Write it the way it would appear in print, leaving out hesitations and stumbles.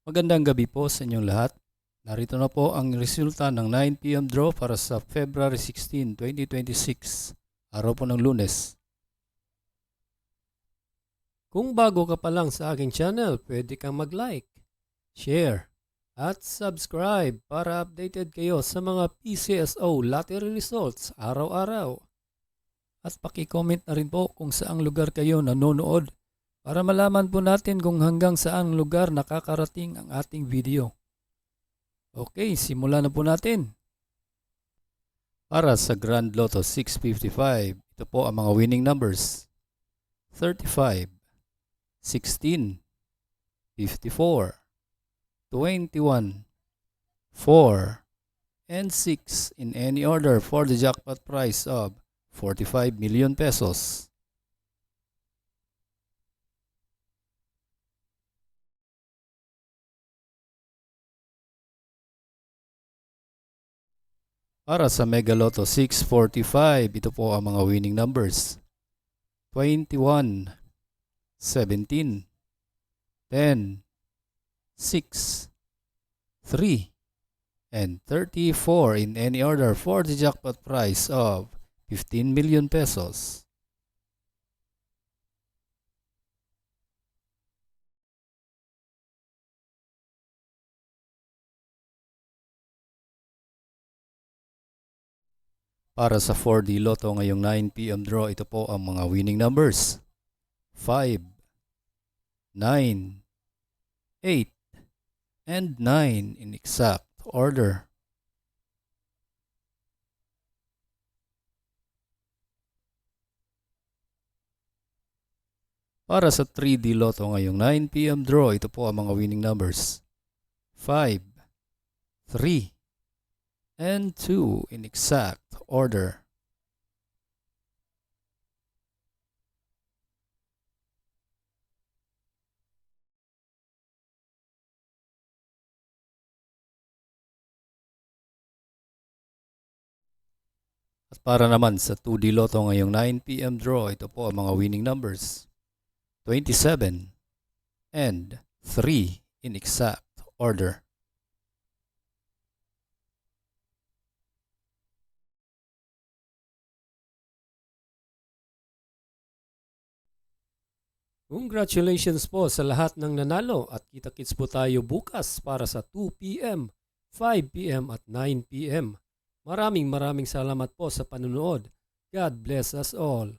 Magandang gabi po sa inyong lahat. Narito na po ang resulta ng 9 PM draw para sa February 16, 2026, araw po ng Lunes. Kung bago ka pa lang sa aking channel, pwede kang mag-like, share, at subscribe para updated kayo sa mga PCSO lottery results araw-araw. At paki-comment na rin po kung saang lugar kayo nanonood para malaman po natin kung hanggang saang lugar nakakarating ang ating video. Okay, simulan na po natin. Para sa Grand Lotto 655, ito po ang mga winning numbers: 35, 16, 54, 21, 4, and 6 in any order for the jackpot prize of 45 million pesos. Para sa Mega Lotto 645, ito po ang mga winning numbers: 21, 17, 10, 6, 3, and 34 in any order for the jackpot prize of 15 million pesos. Para sa 4D Lotto ngayong 9 PM draw, ito po ang mga winning numbers: 5, 9, 8, and 9 in exact order. Para sa 3D Lotto ngayong 9 PM draw, ito po ang mga winning numbers: 5, 3, and 2 in exact order. At para naman sa 2D Lotto ngayong 9 PM draw, ito po ang mga winning numbers: 27 and 3 in exact order. Congratulations po sa lahat ng nanalo at kita-kits po tayo bukas para sa 2 PM, 5 PM at 9 PM. Maraming salamat po sa panunood. God bless us all.